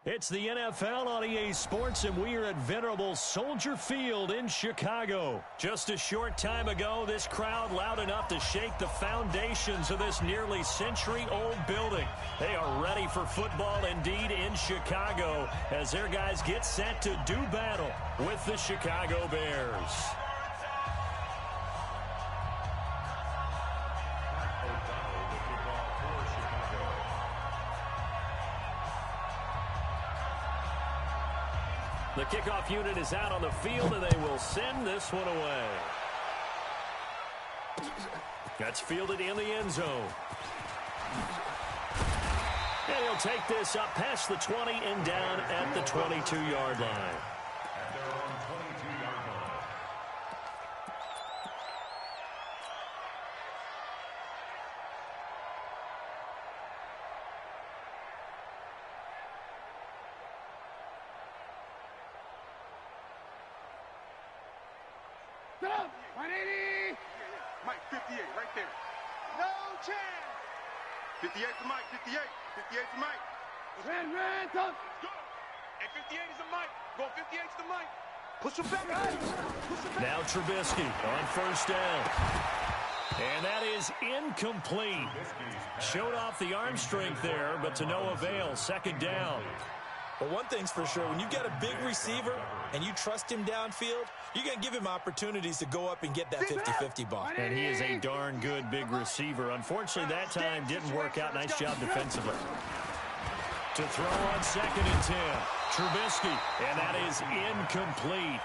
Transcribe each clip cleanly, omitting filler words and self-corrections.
It's the NFL on EA Sports, and we are at venerable Soldier Field in Chicago. Just a short time ago, this crowd loud enough to shake the foundations of this nearly century-old building. They are ready for football indeed in Chicago as their guys get set to do battle with the Chicago Bears. The kickoff unit is out on the field, and they will send this one away. That's fielded in the end zone. And he'll take this up past the 20 and down at the 22-yard line. Mike, 58, right there. No chance. 58 to Mike, 58. 58 to Mike. Ran, tough. Go. And 58 is a Mike. Go 58 to Mike. Push him back. Now Trubisky on first down. And that is incomplete. Showed off the arm strength there, but to no avail. Second down. But one thing's for sure, when you've got a big receiver and you trust him downfield, you're going to give him opportunities to go up and get that 50-50 ball. And he is a darn good big receiver. Unfortunately, that time didn't work out. Nice job defensively. To throw on second and 10. Trubisky, and that is incomplete.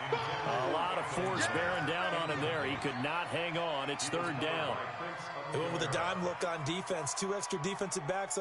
A lot of force bearing down on him there. He could not hang on. It's third down. They went with a dime look on defense. 2 extra defensive backs.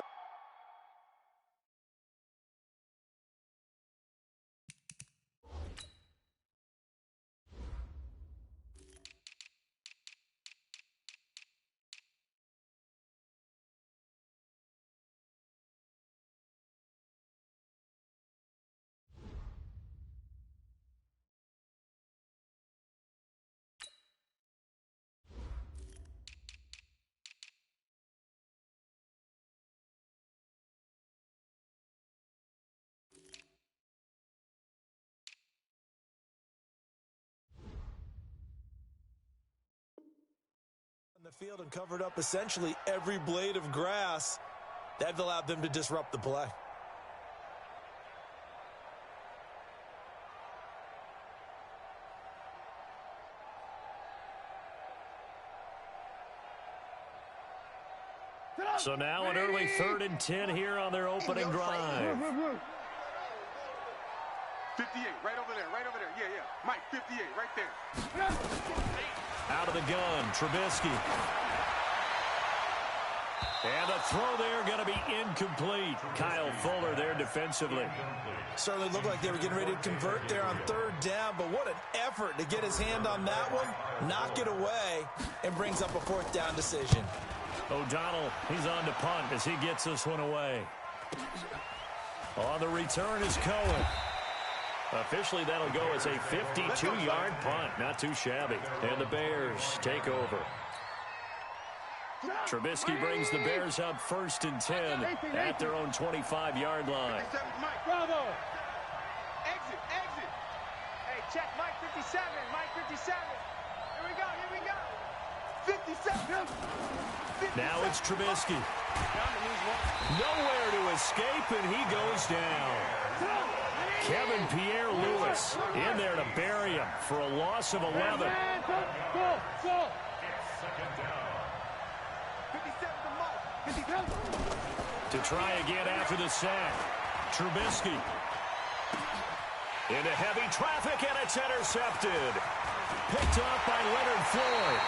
The field and covered up essentially every blade of grass. That allowed them to disrupt the play. So now an early 3rd and 10 here on their opening drive. 58, right over there. Yeah. Mike, 58, right there. Out of the gun, Trubisky. And the throw there going to be incomplete. Kyle Fuller there defensively. Certainly looked like they were getting ready to convert there on 3rd down, but what an effort to get his hand on that one, knock it away, and brings up a 4th down decision. O'Donnell, he's on to punt as he gets this one away. On the return is Cohen. Officially, that'll go as a 52-yard punt. Not too shabby. And the Bears take over. Trubisky brings the Bears up 1st and 10 at their own 25-yard line. Bravo. Exit. Hey, check Mike 57. Mike 57. Here we go. 57. Now it's Trubisky. Nowhere to escape, and he goes down. Kevin Pierre-Louis in there to bury him for a loss of 11. To try again after the sack. Trubisky. Into heavy traffic, and it's intercepted. Picked off by Leonard Floyd.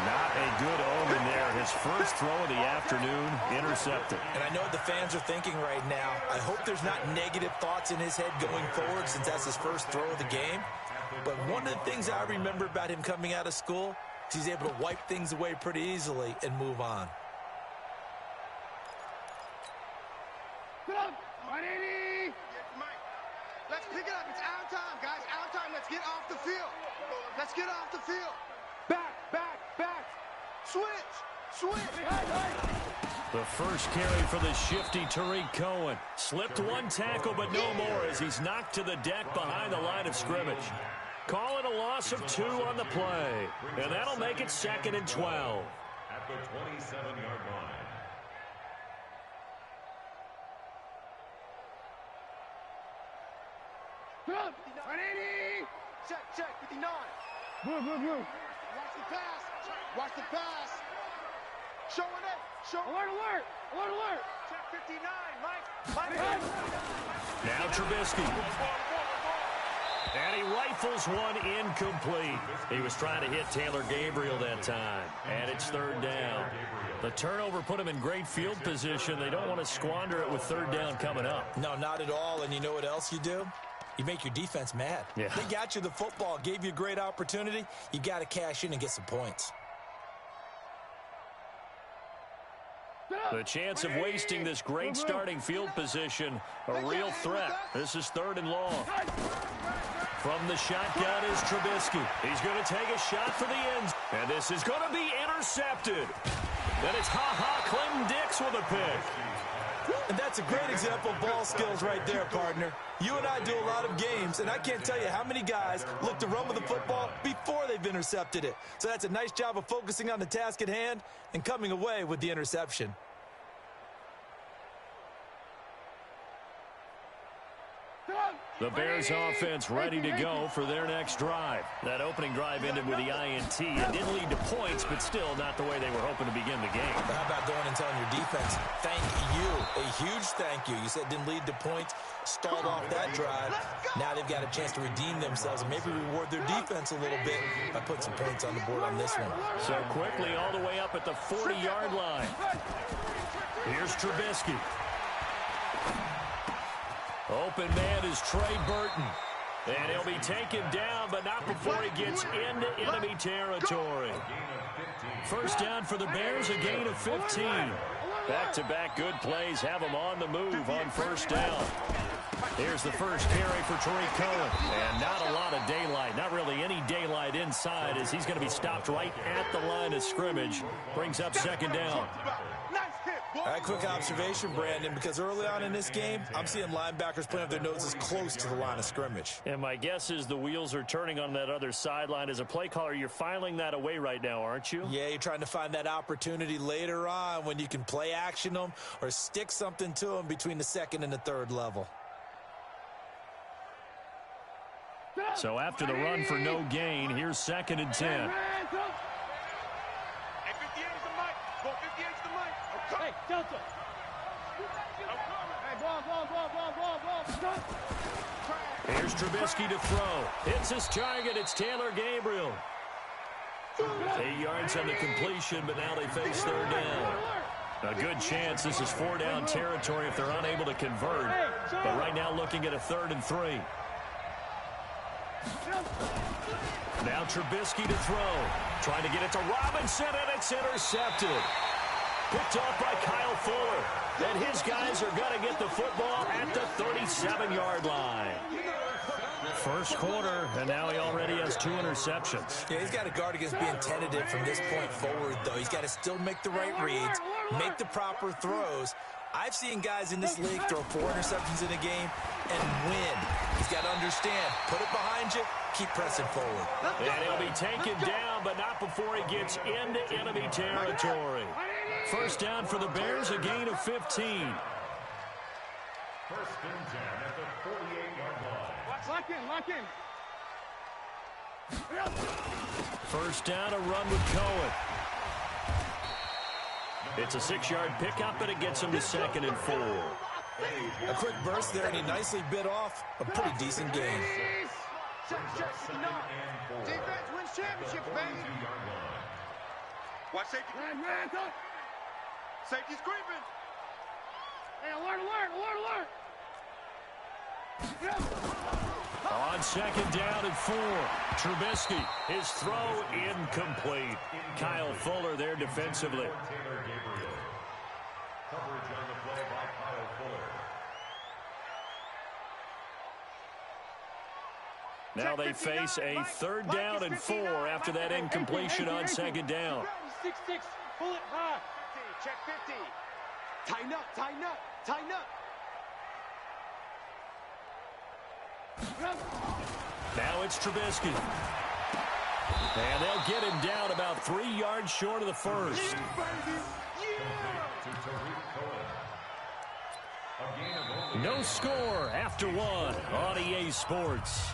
Not a good omen there. His first throw of the afternoon intercepted. And I know what the fans are thinking right now. I hope there's not negative thoughts in his head going forward since that's his first throw of the game. But one of the things I remember about him coming out of school is he's able to wipe things away pretty easily and move on. Let's pick it up. It's our time, guys. Our time. Let's get off the field. Back. Switch. The first carry for the shifty Tariq Cohen. Slipped one tackle, but no more as he's knocked to the deck behind the line of scrimmage. Call it a loss of 2 on the play. And that'll make it 2nd and 12. At the 27-yard line. Check, 59. Move. Watch the pass. Showing it. Alert. Check 59, Mike. Now Trubisky. And he rifles one incomplete. He was trying to hit Taylor Gabriel that time. And it's 3rd down. The turnover put him in great field position. They don't want to squander it with 3rd down coming up. No, not at all. And you know what else you do? You make your defense mad. Yeah. They got you the football, gave you a great opportunity. You got to cash in and get some points. The chance of wasting this great starting field position, a real threat. This is 3rd and long. From the shotgun is Trubisky. He's going to take a shot for the end. And this is going to be intercepted. Then it's Clinton Dix with a pick. And that's a great example of ball skills right there, partner. You and I do a lot of games, and I can't tell you how many guys look to run with the football before they've intercepted it. So that's a nice job of focusing on the task at hand and coming away with the interception. The Bears offense ready to go for their next drive. That opening drive ended with the INT. It didn't lead to points, but still not the way they were hoping to begin the game. But how about going and telling your defense, thank you, a huge thank you. You said didn't lead to points, stalled off that drive. Now they've got a chance to redeem themselves and maybe reward their defense a little bit by putting some points on the board on this one. So quickly all the way up at the 40-yard line. Here's Trubisky. Open man is Trey Burton. And he'll be taken down, but not before he gets into enemy territory. 1st down for the Bears, a gain of 15. Back-to-back good plays have them on the move on 1st down. Here's the first carry for Tariq Cohen. And not a lot of daylight, not really any daylight inside as he's going to be stopped right at the line of scrimmage. Brings up 2nd down. All right, quick observation, Brandon, because early on in this game, I'm seeing linebackers playing with their noses close to the line of scrimmage. And my guess is the wheels are turning on that other sideline. As a play caller, you're filing that away right now, aren't you? Yeah, you're trying to find that opportunity later on when you can play action them or stick something to them between the 2nd and the 3rd level. So after the run for no gain, here's 2nd and 10. Hey, Delta. Hey, ball. Here's Trubisky to throw. Hits his target. It's Taylor Gabriel. 8 yards on the completion, but now they face 3rd down. A good chance this is 4-down territory if they're unable to convert. But right now looking at a 3rd and 3. Now Trubisky to throw. Trying to get it to Robinson, and it's intercepted. Picked off by Kyle Fuller. And his guys are going to get the football at the 37-yard line. First quarter, and now he already has 2 interceptions. Yeah, he's got to guard against being tentative from this point forward, though. He's got to still make the right reads, make the proper throws. I've seen guys in this league throw 4 interceptions in a game and win. He's got to understand, put it behind you, keep pressing forward. And he'll be taken down, but not before he gets into enemy territory. 1st down for the Bears, a gain of 15. 1st and 10 at the 48-yard line. Lock in. 1st down, a run with Cohen. It's a 6-yard pickup, and it gets him to 2nd and 4. A quick burst there, and he nicely bit off a pretty decent game. Defense wins championships, baby. Watch safety. Safety's creeping. Hey, alert. On 2nd down and 4, Trubisky, his throw incomplete. Kyle Fuller there defensively. Taylor Gabriel. Coverage on the play by Kyle Fuller. Now they face a 3rd down and 4 after that incompletion on 2nd down. 6-6, pull it high. Check 50. Tighten up, tighten up, tighten up. Now it's Trubisky. And they'll get him down about 3 yards short of the first. Yeah, baby. Yeah. No score after one on EA Sports.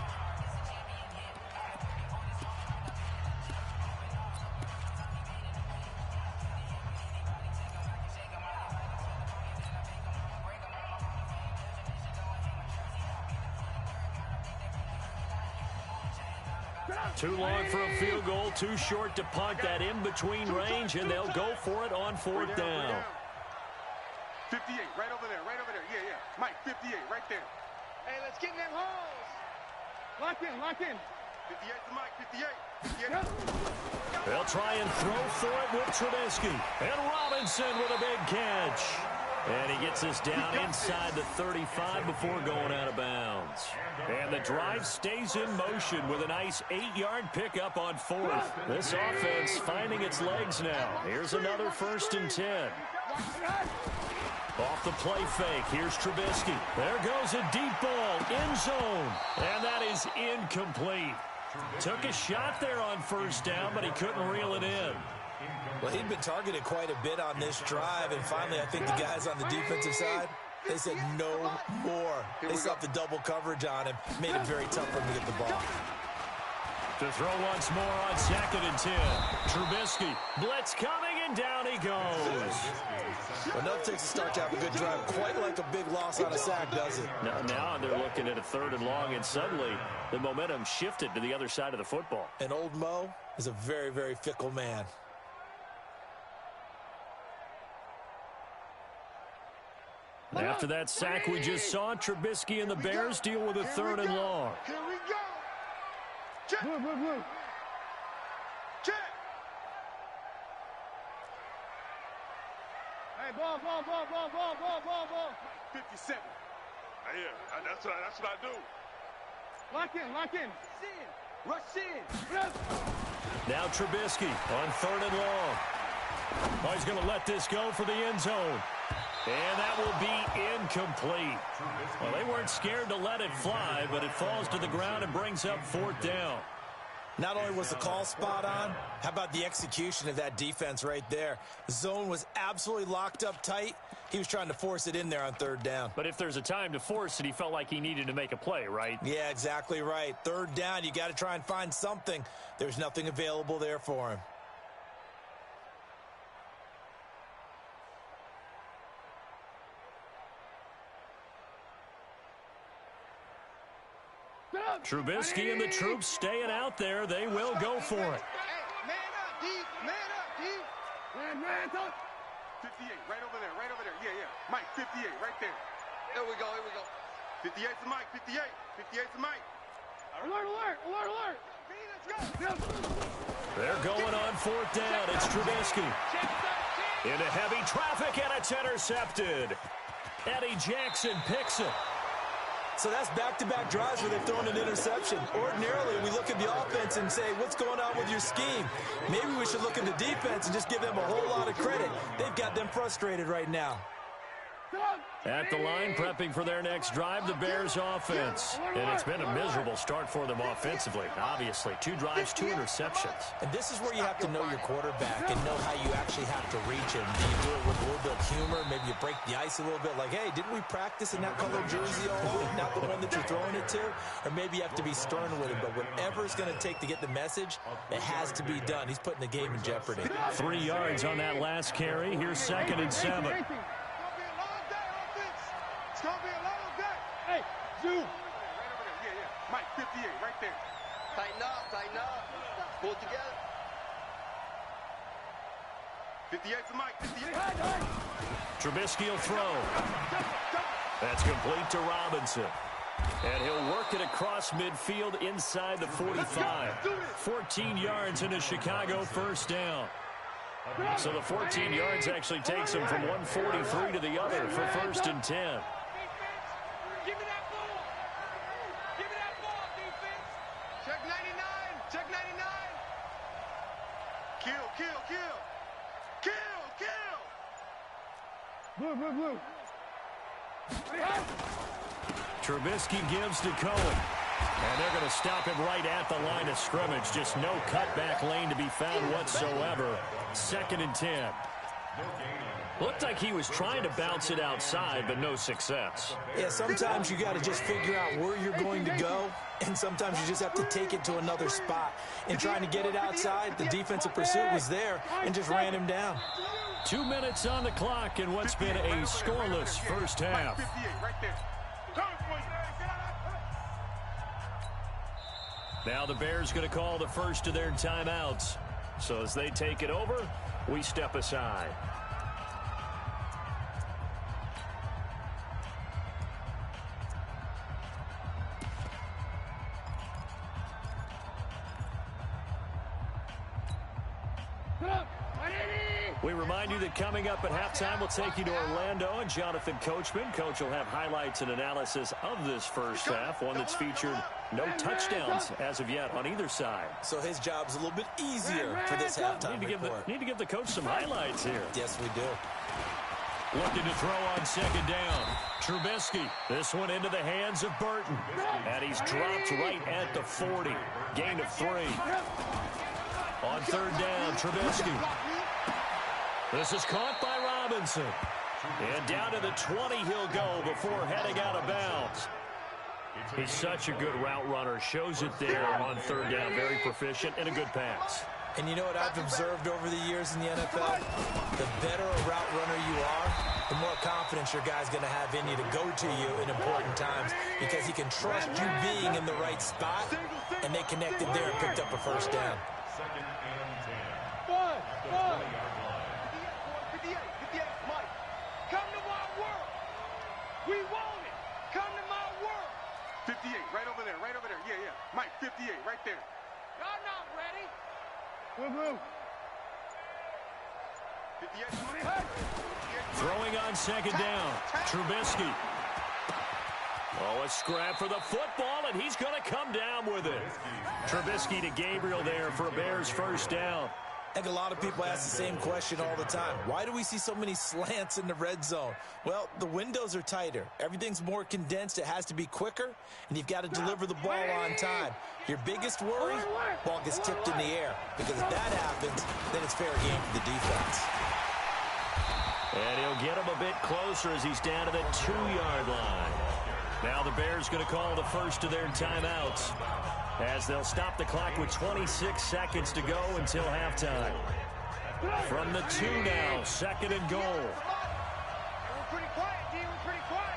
Too long for a field goal, too short to punt that in-between range, and they'll go for it on fourth down. 58, right over there, right over there. Yeah, yeah. Mike, 58, right there. Hey, let's get in them holes. Lock in, lock in. 58 to Mike, 58. 58. They'll try and throw for it with Trubisky. And Robinson with a big catch. And he gets us down inside the 35 before going out of bounds. And the drive stays in motion with a nice 8-yard pickup on fourth. This offense finding its legs now. Here's another 1st and 10. Off the play fake, here's Trubisky. There goes a deep ball, end zone. And that is incomplete. Took a shot there on 1st down, but he couldn't reel it in. Well, he'd been targeted quite a bit on this drive, and finally I think the guys on the defensive side, they said no more. They stopped the double coverage on him, made it very tough for him to get the ball. To throw once more on 2nd and 10. Trubisky, blitz coming, and down he goes. Well, nothing takes a start to have a good drive, quite like a big loss on a sack, does it? Now they're looking at a 3rd and long, and suddenly the momentum shifted to the other side of the football. And old Mo is a very, very fickle man. After that sack we just saw, Trubisky and the Bears deal with a 3rd and long. Here we go. Check. Check. Hey, ball. 57. Yeah, that's what I do. Lock in. Rush in. Now Trubisky on 3rd and long. Oh, he's going to let this go for the end zone. And that will be incomplete. Well, they weren't scared to let it fly, but it falls to the ground and brings up 4th down. Not only was the call spot on, how about the execution of that defense right there? The zone was absolutely locked up tight. He was trying to force it in there on 3rd down. But if there's a time to force it, he felt like he needed to make a play, right? Yeah, exactly right. 3rd down, you got to try and find something. There's nothing available there for him. Trubisky and the troops staying out there. They will go for it. Man up, D. Man up, D. Man up. 58, right over there. Yeah. Mike, 58, right there. Here we go. 58 to Mike, 58. 58 to Mike. Alert. B, let's go. They're going on 4th down. It's Trubisky. Into heavy traffic, and it's intercepted. Eddie Jackson picks it. So that's back-to-back drives where they've thrown an interception. Ordinarily, we look at the offense and say, what's going on with your scheme? Maybe we should look at the defense and just give them a whole lot of credit. They've got them frustrated right now. At the line, prepping for their next drive, the Bears offense. And it's been a miserable start for them offensively. Obviously, 2 drives, 2 interceptions. And this is where you have to know your quarterback and know how you actually have to reach him. Do you do it with a little bit of humor? Maybe you break the ice a little bit like, hey, didn't we practice in that colored jersey all week? Not the one that you're throwing it to? Or maybe you have to be stern with him. But whatever it's going to take to get the message, it has to be done. He's putting the game in jeopardy. 3 yards on that last carry. Here's 2nd and 7. It's going to be a long day. Hey, Zoo. Right over there. Yeah. Mike, 58, right there. Tighten up. Pull it together. 58 to Mike, 58. Trubisky will throw. That's complete to Robinson. And he'll work it across midfield inside the 45. 14 yards into Chicago, 1st down. So the 14 yards actually takes him from 143 to the other for 1st and 10. Give me that ball. Defense. Check 99. Kill. Trubisky gives to Cohen. And they're going to stop him right at the line of scrimmage. Just no cutback lane to be found whatsoever. 2nd and 10. Looked like he was trying to bounce it outside, but no success. Yeah, sometimes you got to just figure out where you're going to go, and sometimes you just have to take it to another spot. And trying to get it outside, the defensive pursuit was there and just ran him down. 2 minutes on the clock in what's been a scoreless first half. Now the Bears going to call the first of their timeouts. So as they take it over, we step aside. We remind you that coming up at halftime, we'll take you to Orlando and Jonathan Coachman. Coach will have highlights and analysis of this first half, one that's featured no touchdowns as of yet on either side. So his job's a little bit easier for this halftime report. Need to give the coach some highlights here. Yes, we do. Looking to throw on 2nd down. Trubisky. This one into the hands of Burton. And he's dropped right at the 40. Gain of 3. On 3rd down, Trubisky. This is caught by Robinson. And down to the 20 he'll go before heading out of bounds. He's such a good route runner. Shows it there on 3rd down. Very proficient and a good pass. And you know what I've observed over the years in the NFL? The better a route runner you are, the more confidence your guy's going to have in you to go to you in important times because he can trust you being in the right spot, and they connected there and picked up a first down. 2nd and 10. Mike, come to my world. We want it. Come to my world. 58, right over there, right over there. Yeah. Mike, 58, right there. Y'all not ready. 58, 20. Throwing on 2nd down. Trubisky. Oh, a scrap for the football, and he's going to come down with it. Trubisky to Gabriel there for a Bears first down. I think a lot of people ask the same question all the time. Why do we see so many slants in the red zone? Well, the windows are tighter. Everything's more condensed. It has to be quicker, and you've got to deliver the ball on time. Your biggest worry, ball gets tipped in the air. Because if that happens, then it's fair game for the defense. And he'll get him a bit closer as he's down to the 2-yard line. Now the Bears going to call the first of their timeouts as they'll stop the clock with 26 seconds to go until halftime. From the 2 now, 2nd and goal. We're pretty quiet, D. We're pretty quiet.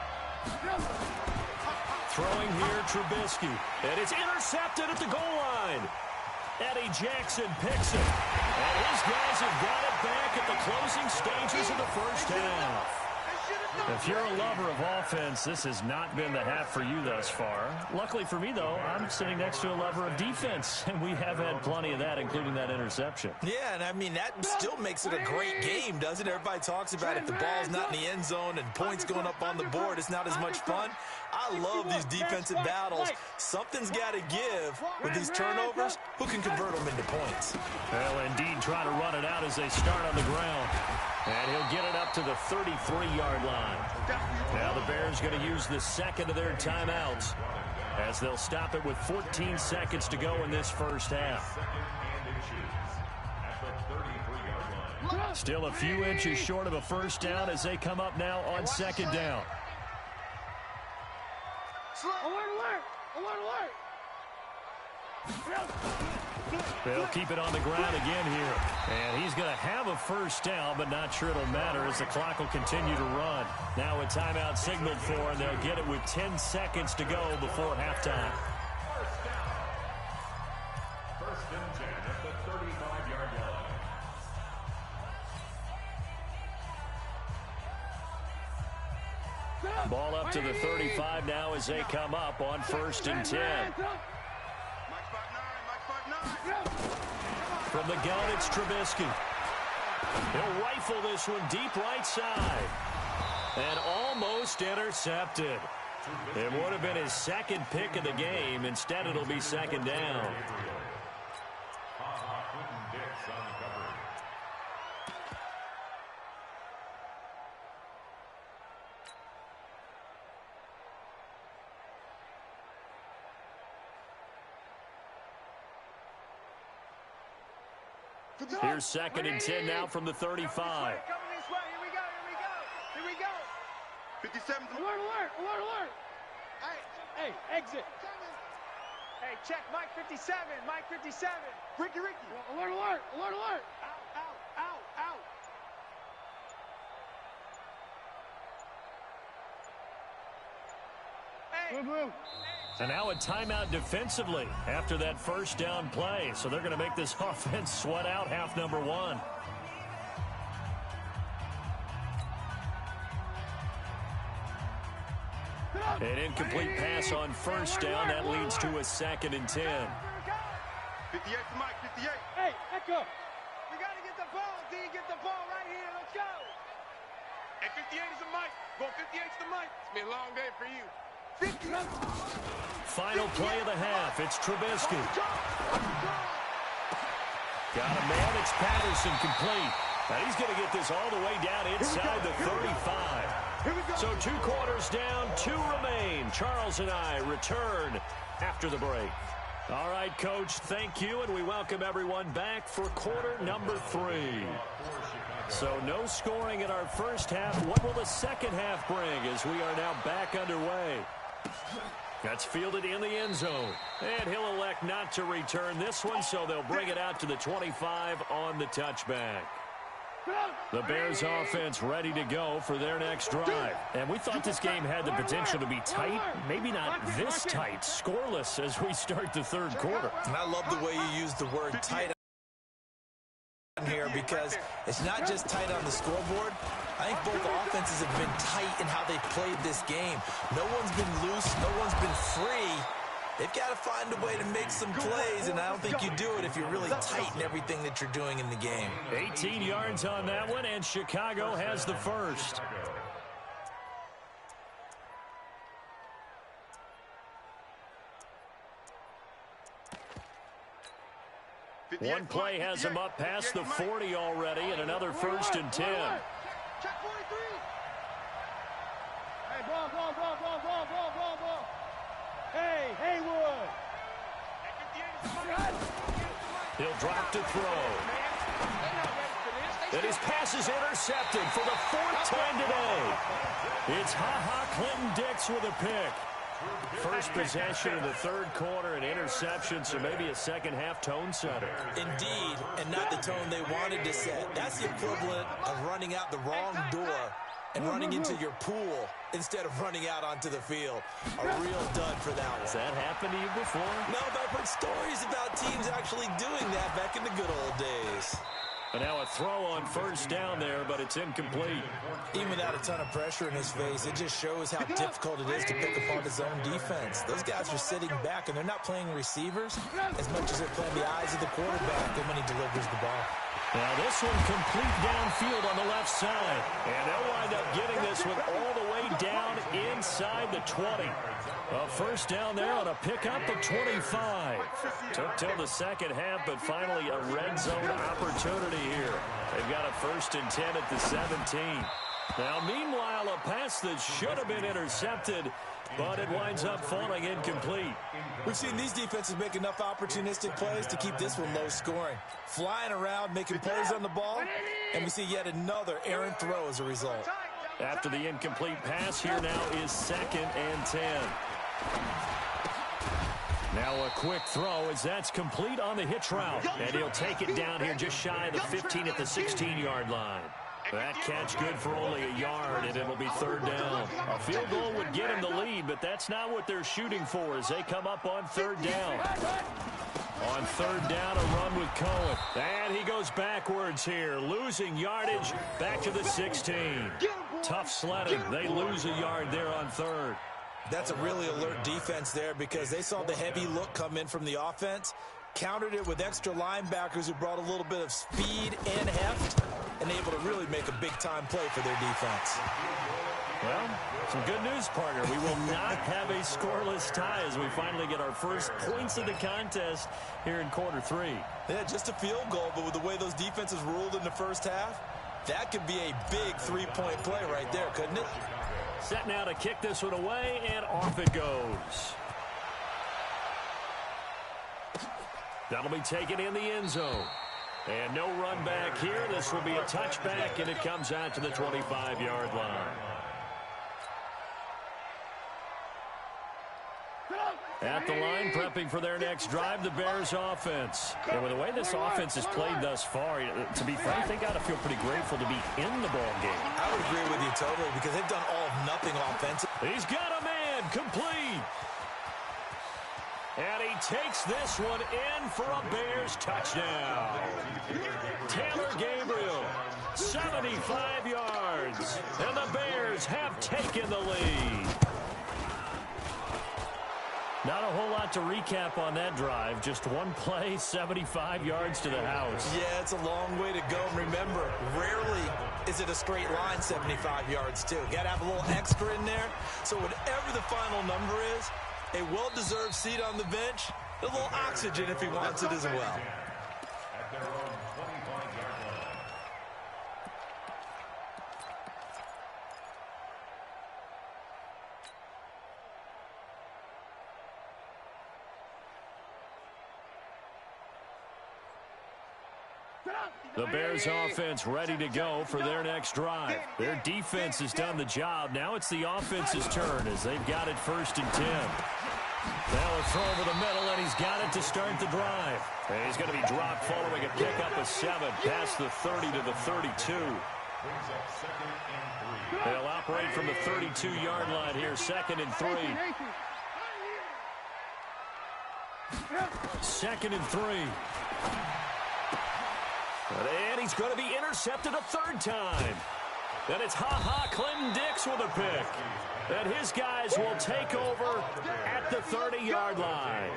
Throwing here, Trubisky. And it's intercepted at the goal line. Eddie Jackson picks it. And his guys have got it back at the closing stages of the first half. If you're a lover of offense, this has not been the half for you thus far. Luckily for me, though, I'm sitting next to a lover of defense, and we have had plenty of that, including that interception. Yeah, and I mean, that still makes it a great game, doesn't it? Everybody talks about if the ball's not in the end zone and points going up on the board, it's not as much fun. I love these defensive battles. Something's got to give with these turnovers. Who can convert them into points? Well, indeed, trying to run it out as they start on the ground. And he'll get it up to the 33-yard line. Now the Bears going to use the 2nd of their timeouts as they'll stop it with 14 seconds to go in this first half. Still a few inches short of a first down as they come up now on 2nd down. Alert! They'll keep it on the ground again here. And he's going to have a first down, but not sure it'll matter as the clock will continue to run. Now a timeout signaled for, and they'll get it with 10 seconds to go before halftime. First and 10 at the 35-yard line. Ball up to the 35 now as they come up on 1st and 10. From the gun, it's Trubisky. He'll rifle this one deep right side. And almost intercepted. It would have been his 2nd pick of the game. Instead, it'll be 2nd down. Here's 2nd and 10 now from the 35. Coming this way. Here we go. Here we go. 57. Alert. Hey, exit. Hey, check Mike 57. Mike 57. Ricky. Alert. Out. Hey. And now a timeout defensively after that first down play. So they're going to make this offense sweat out half number 1. An incomplete pass on first down. That leads to a 2nd and 10. 58 to Mike, 58. Hey, echo. We got to get the ball, D. Get the ball right here. Let's go. And 58 is the Mike. Going 58 is the Mike. It's been a long day for you. 50. Final play of the half. It's Trubisky. Got a man. It's Patterson complete. Now he's going to get this all the way down inside the 35. So 2 quarters down, 2 remain. Charles and I return after the break. All right, Coach, thank you, and we welcome everyone back for quarter number 3. So no scoring in our first half. What will the second half bring as we are now back underway? That's fielded in the end zone. And he'll elect not to return this one, so they'll bring it out to the 25 on the touchback. The Bears offense ready to go for their next drive. And we thought this game had the potential to be tight, maybe not this tight, scoreless as we start the third quarter. And I love the way you use the word tight here, because it's not just tight on the scoreboard. I think both offenses have been tight in how they've played this game. No one's been loose. No one's been free. They've got to find a way to make some plays, and I don't think you do it if you're really tight in everything that you're doing in the game. 18 yards on that one, and Chicago has the first. One play has him up past the 40 already, and another 1st and 10. Check 43. Hey, ball. Hey, Haywood. He'll drop to throw. And his pass is intercepted for the 4th time today. It's Clinton-Dix with a pick. First possession of the third quarter, an interception, so maybe a second half tone setter. Indeed, and not the tone they wanted to set. That's the equivalent of running out the wrong door and running into your pool instead of running out onto the field. A real dud for that one. Has that happened to you before? No, but I've heard stories about teams actually doing that back in the good old days. And now a throw on first down there, but it's incomplete. Even without a ton of pressure in his face, it just shows how difficult it is to pick apart his own defense. Those guys are sitting back, and they're not playing receivers as much as they're playing the eyes of the quarterback when he delivers the ball. Now this one complete downfield on the left side. And they'll wind up getting this one all the way down inside the 20. A first down there on a pickup of 25. Took till the second half, but finally a red zone opportunity here. They've got a 1st and 10 at the 17. Now, meanwhile, a pass that should have been intercepted, but it winds up falling incomplete. We've seen these defenses make enough opportunistic plays to keep this one low scoring. Flying around, making plays on the ball, and we see yet another errant throw as a result. After the incomplete pass, here now is 2nd and 10. Now a quick throw as that's complete on the hitch route. And he'll take it down here just shy of the 15 at the 16-yard line. That catch good for only a yard, and it'll be 3rd down. A field goal would get him the lead, but that's not what they're shooting for as they come up on 3rd down. On 3rd down, a run with Cohen. And he goes backwards here, losing yardage back to the 16. Tough sledding. They lose a yard there on 3rd. That's a really alert defense there because they saw the heavy look come in from the offense, countered it with extra linebackers who brought a little bit of speed and heft, and able to really make a big-time play for their defense. Well, some good news, partner. We will not have a scoreless tie as we finally get our first points of the contest here in quarter 3. Yeah, just a field goal, but with the way those defenses ruled in the first half, that could be a big 3-point play right there, couldn't it? Set now to kick this one away, and off it goes. That'll be taken in the end zone. And no run back here. This will be a touchback, and it comes out to the 25-yard line. At the line, prepping for their next drive, the Bears offense. And with the way this offense has played thus far, to be frank, they got to feel pretty grateful to be in the ball game. I would agree with you totally because they've done all of nothing offensive. He's got a man, complete. And he takes this one in for a Bears touchdown. Taylor Gabriel, 75 yards. And the Bears have taken the lead. Not a whole lot to recap on that drive. Just one play, 75 yards to the house. Yeah, it's a long way to go. And remember, rarely is it a straight line 75 yards, too. Got to have a little extra in there. So whatever the final number is, a well-deserved seat on the bench, a little oxygen if he wants it as well. At their own 25-yard line. The Bears offense ready to go for their next drive. Their defense has done the job. Now it's the offense's turn as they've got it 1st and 10. Now a throw over the middle, and he's got it to start the drive. And he's going to be dropped following a pickup of 7 past the 30 to the 32. They'll operate from the 32-yard line here, 2nd and 3. 2nd and 3. And he's going to be intercepted a 3rd time. And it's Clinton Dix with a pick. And his guys will take over at the 30-yard line.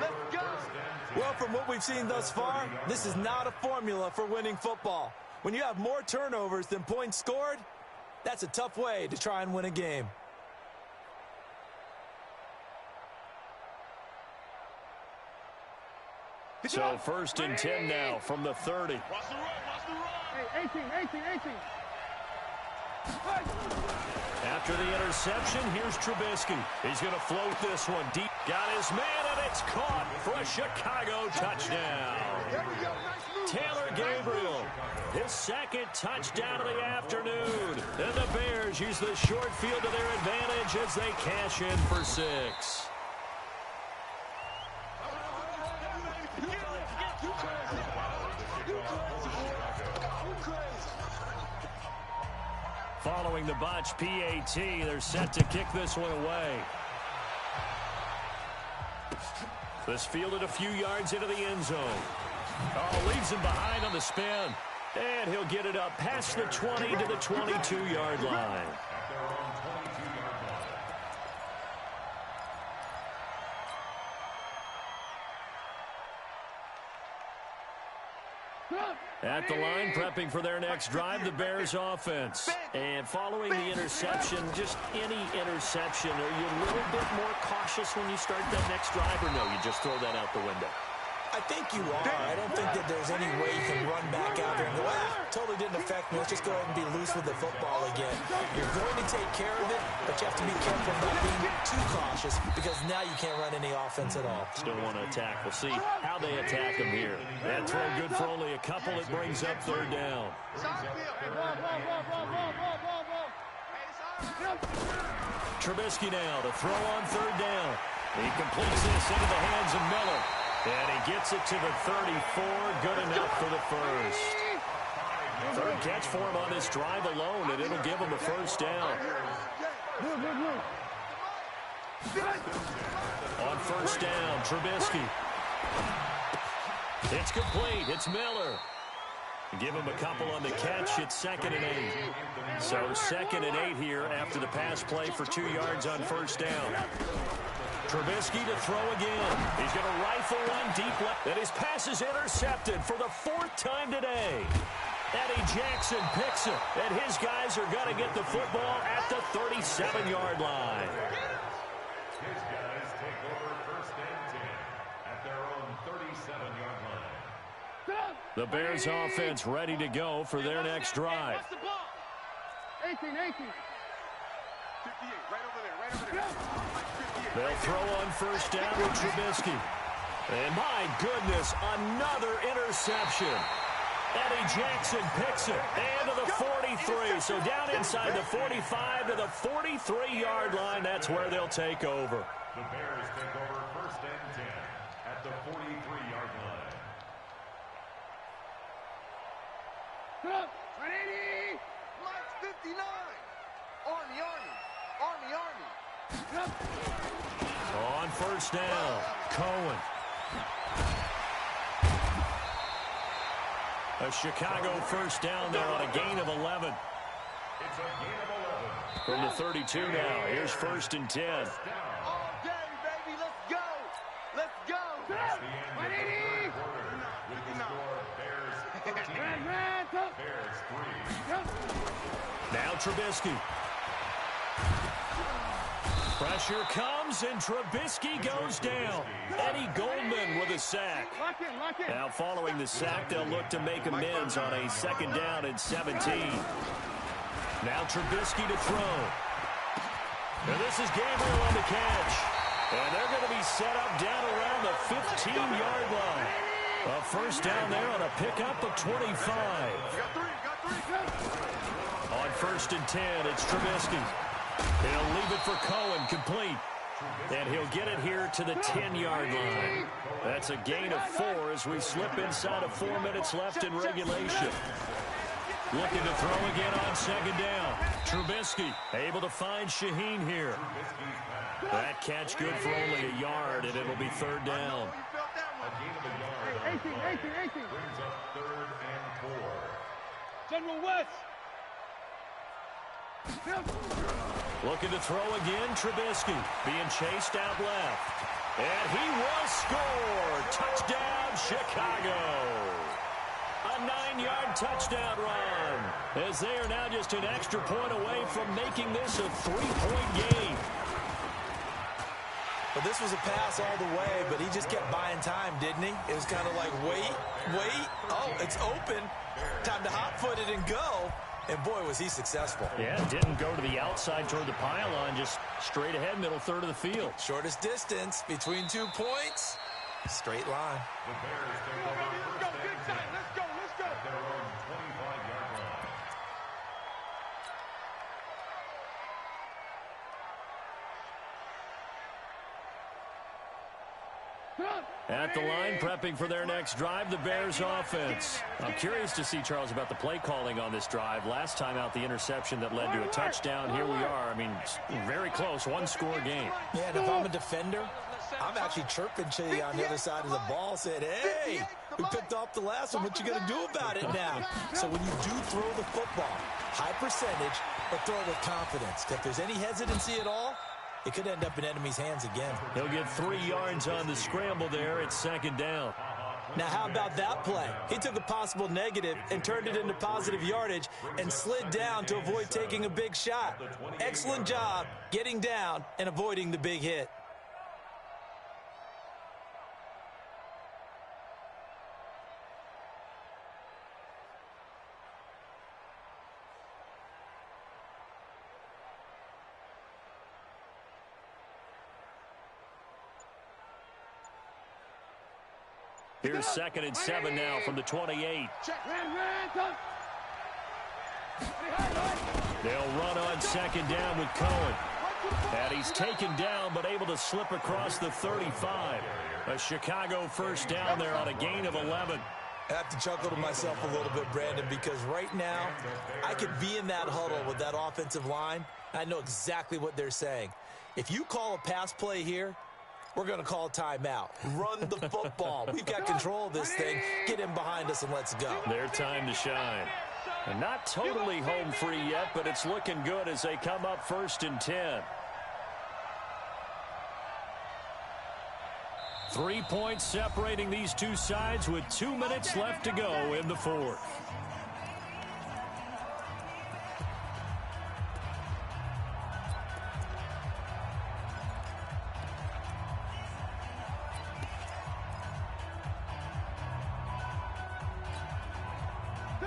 Well, from what we've seen thus far, this is not a formula for winning football. When you have more turnovers than points scored, that's a tough way to try and win a game. So 1st and 10 now from the 30. Watch the run, watch the run. 18. After the interception, here's Trubisky. He's going to float this one deep. Got his man, and it's caught for a Chicago touchdown. Taylor Gabriel, his 2nd touchdown of the afternoon. And the Bears use the short field to their advantage as they cash in for 6. Following the botch PAT, they're set to kick this one away. This fielded a few yards into the end zone. Oh, leaves him behind on the spin. And he'll get it up past the 20 to the 22-yard line. At the line, prepping for their next drive, the Bears offense. And following the interception, just any interception, are you a little bit more cautious when you start that next drive, or no, you just throw that out the window? I think you are. I don't think that there's any way you can run back out there and go, totally didn't affect me. Let's just go ahead and be loose with the football again. You're going to take care of it, but you have to be careful about being too cautious because now you can't run any offense at all. Still want to attack. We'll see how they attack him here. That throw good for only a couple. It brings up 3rd down. Trubisky now to throw on 3rd down. He completes this into the hands of Miller. And he gets it to the 34. Good enough for the 1st. 3rd catch for him on this drive alone, and it'll give him a 1st down. On 1st down, Trubisky. It's complete. It's Miller. Give him a couple on the catch. It's 2nd and 8. So 2nd and 8 here after the pass play for 2 yards on 1st down. Trubisky to throw again. He's going to rifle one deep left. And his pass is intercepted for the 4th time today. Eddie Jackson picks it. And his guys are going to get the football at the 37-yard line. His guys take over 1st and 10 at their own 37-yard line. The Bears offense ready to go for their next drive. 18. 58, right over there. They'll throw on 1st down with Trubisky. And my goodness, another interception. Eddie Jackson picks it. And to the 43. So down inside the 45 to the 43-yard line. That's where they'll take over. The Bears take over 1st and 10 at the 43-yard line. 180. Mike's 59. Army, Army. Army, Army. On 1st down, Cohen. A Chicago 1st down there on a gain of 11. It's a gain of 11. From the 32 now, here's 1st and 10. All day, baby. Let's go. Let's go. That's the end of the third quarter. With the score, Bears 13, Bears 3. Now Trubisky. Pressure comes, and Trubisky goes down. Eddie Goldman with a sack. Lock in. Now following the sack, they'll look to make amends on a 2nd down and 17. Now Trubisky to throw. And this is Gabriel on the catch. And they're going to be set up down around the 15-yard line. A 1st down there on a pickup of 25. You got three. On 1st and 10, it's Trubisky. He'll leave it for Cohen, complete. And he'll get it here to the 10-yard line. That's a gain of 4 as we slip inside of 4 minutes left in regulation. Looking to throw again on 2nd down. Trubisky able to find Shaheen here. That catch good for only a yard, and it'll be 3rd down. A gain of a yard. 18. Brings up 3rd and 4. General West. Looking to throw again, Trubisky being chased out left. And he will score. Touchdown, Chicago. A 9-yard touchdown run, as they are now just an extra point away from making this a 3-point game. Well, this was a pass all the way, but he just kept buying time, didn't he? It was kind of like, wait. Oh, it's open. Time to hot-foot it and go. And, boy, was he successful. Yeah, didn't go to the outside toward the pylon, just straight ahead, middle third of the field. Shortest distance between 2 points. Straight line. The Bears take over 1st and 10 at their own 25-yard line. At the line, prepping for their next drive, the Bears offense. I'm curious to see, Charles, about the play calling on this drive. Last time out, the interception that led to a touchdown. Here we are. I mean, very close, 1-score game. Yeah, and if I'm a defender, I'm actually chirping to you on the other side of the ball, saying, hey, we picked off the last one. What you going to do about it now? So when you do throw the football, high percentage, but throw it with confidence. If there's any hesitancy at all, it could end up in enemy's hands again. He'll get 3 yards on the scramble there at 2nd down. Now, how about that play? He took a possible negative and turned it into positive yardage and slid down to avoid taking a big shot. Excellent job getting down and avoiding the big hit. Here's 2nd and 7 now from the 28. They'll run on 2nd down with Cohen. And he's taken down but able to slip across the 35. A Chicago 1st down there on a gain of 11. I have to chuckle to myself a little bit, Brandon, because right now I could be in that huddle with that offensive line. I know exactly what they're saying. If you call a pass play here, we're going to call timeout. Run the football. We've got control of this thing. Get in behind us and let's go. Their time to shine. And not totally home free yet, but it's looking good as they come up 1st and 10. 3 points separating these two sides with 2 minutes left to go in the 4th.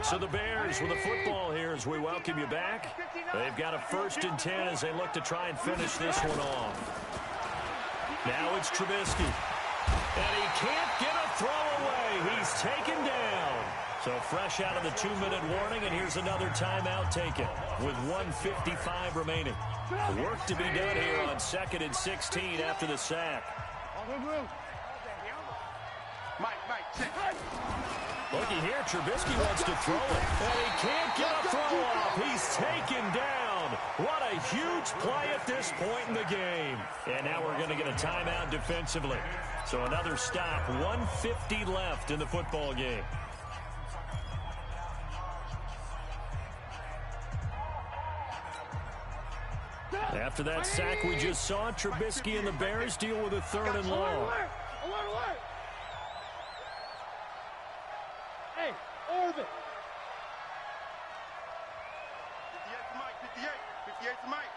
So the Bears with the football here as we welcome you back. They've got a 1st and 10 as they look to try and finish this one off. Now it's Trubisky. And he can't get a throw away. He's taken down. So fresh out of the 2-minute warning, and here's another timeout taken with 1:55 remaining. Work to be done here on 2nd and 16 after the sack. Mike, check. Looky here, Trubisky wants to throw it, and he can't get a throw off. He's taken down. What a huge play at this point in the game. And now we're going to get a timeout defensively. So another stop, 1:50 left in the football game. After that sack we just saw, Trubisky and the Bears deal with a 3rd and long. Hey, orbit. 58 to Mike, 58. 58 to Mike.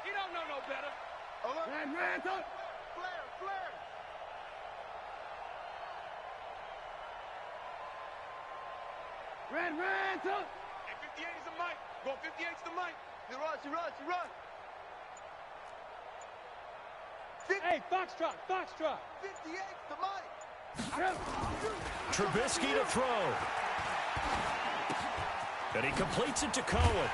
He don't know no better. Hold up. Ran, touch. Flare. Ran, touch. Hey, 58 is the Mike. Go 58 to the Mike. You run. Hey, foxtrot. 58 to Mike. Trubisky to throw. And he completes it to Cohen.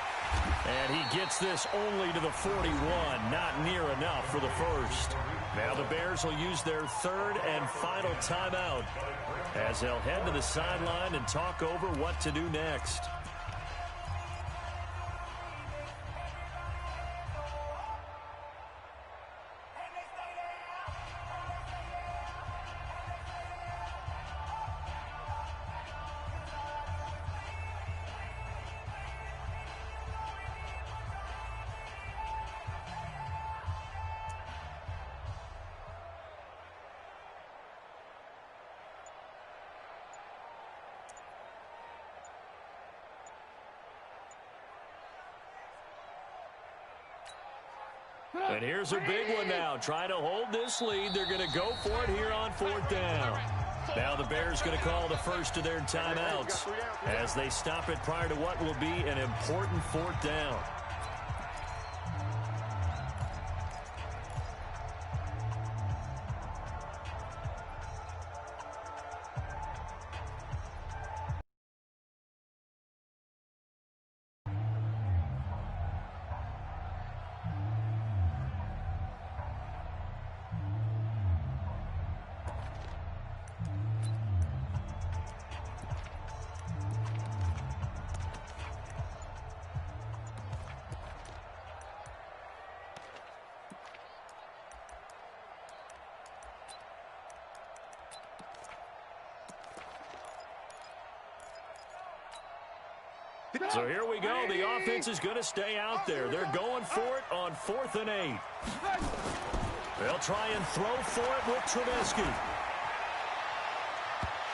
And he gets this only to the 41. Not near enough for the first. Now the Bears will use their 3rd and final timeout as they'll head to the sideline and talk over what to do next. And here's a big one now. Trying to hold this lead. They're going to go for it here on 4th down. Now the Bears going to call the first of their timeouts as they stop it prior to what will be an important 4th down. So here we go. The offense is going to stay out there. They're going for it on 4th and 8. They'll try and throw for it with Trubisky.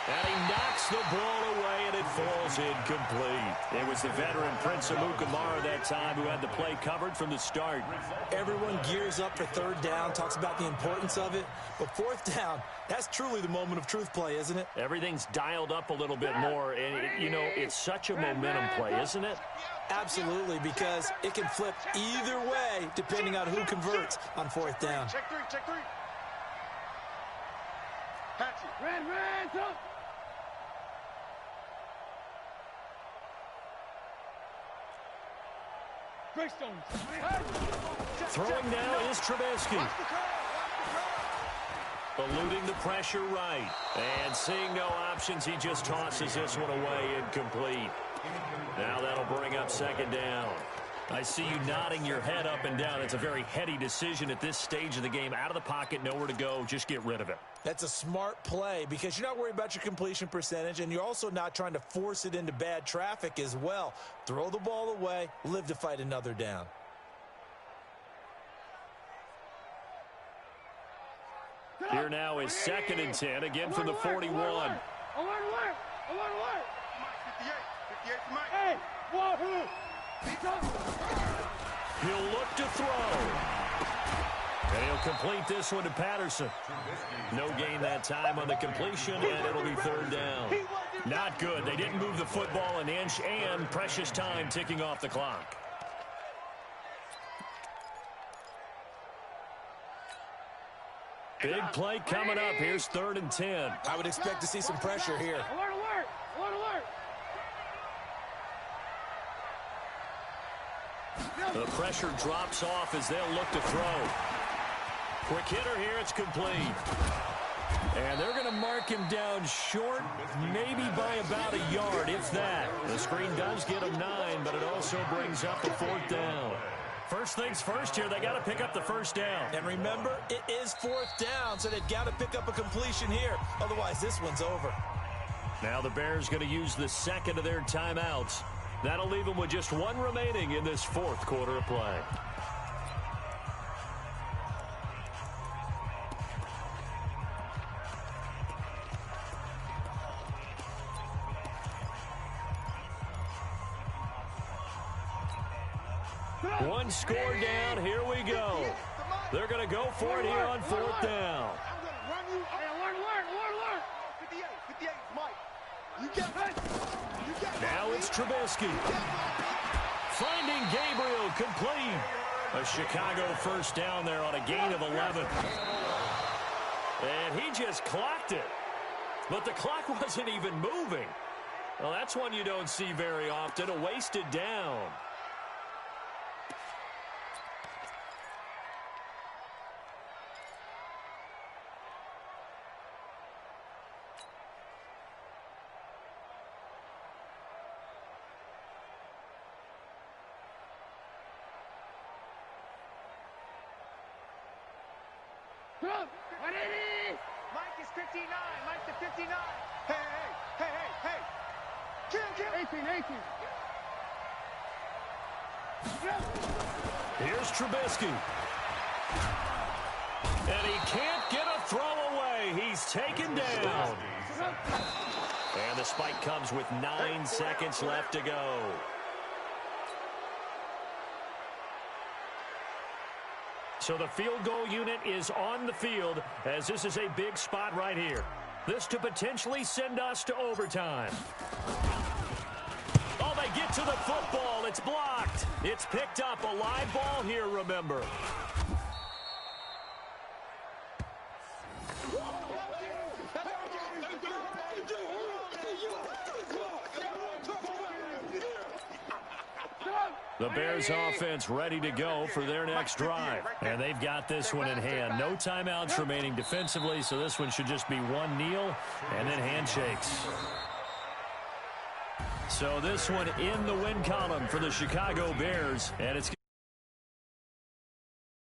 And he knocks the ball away, and it falls incomplete. It was the veteran Prince Amukamara that time who had the play covered from the start. Everyone gears up for 3rd down, talks about the importance of it. But 4th down, that's truly the moment of truth play, isn't it? Everything's dialed up a little bit more. And, you know, it's such a momentum play, isn't it? Absolutely, because it can flip either way depending on who converts on 4th down. Check three. Hatchet. Ran, touch. Greystone. Throwing now is Trubisky. Eluding the pressure right. And seeing no options, he just tosses this one away incomplete. Now that'll bring up 2nd down. I see you nodding your head up and down. It's a very heady decision at this stage of the game. Out of the pocket, nowhere to go. Just get rid of it. That's a smart play because you're not worried about your completion percentage, and you're also not trying to force it into bad traffic as well. Throw the ball away, live to fight another down. Here now is 2nd and 10, again from the 41. Alert. Mike, 58 to Mike. Hey, Wahoo. He'll look to throw. And he'll complete this one to Patterson. No gain that time on the completion, and it'll be 3rd down. Not good. They didn't move the football an inch, and precious time ticking off the clock. Big play coming up. Here's 3rd and 10. I would expect to see some pressure here. Alert. The pressure drops off as they'll look to throw. Quick hitter here. It's complete. And they're going to mark him down short, maybe by about a yard, if that. The screen does get him 9, but it also brings up a 4th down. First things first here, they got to pick up the first down. And remember, it is 4th down, so they've got to pick up a completion here. Otherwise, this one's over. Now the Bears going to use the second of their timeouts. That'll leave them with just 1 remaining in this 4th quarter of play. One score down. Here we go. They're going to go for it here on 4th down. I'm going to run you. Learn. 58 is Mike. You got it. Now it's Trubisky. Finding Gabriel complete. A Chicago first down there on a gain of 11. And he just clocked it. But the clock wasn't even moving. Well, that's one you don't see very often, a wasted down. Mike is 59. Mike to 59. Hey. Kill. 18. Here's Trubisky. And he can't get a throw away. He's taken down. And the spike comes with 9 seconds left to go. So the field goal unit is on the field as this is a big spot right here. This to potentially send us to overtime. Oh, they get to the football. It's blocked. It's picked up. A live ball here, remember. The Bears offense ready to go for their next drive. And they've got this one in hand. No timeouts remaining defensively, so this one should just be one kneel and then handshakes. So this one in the win column for the Chicago Bears, and it's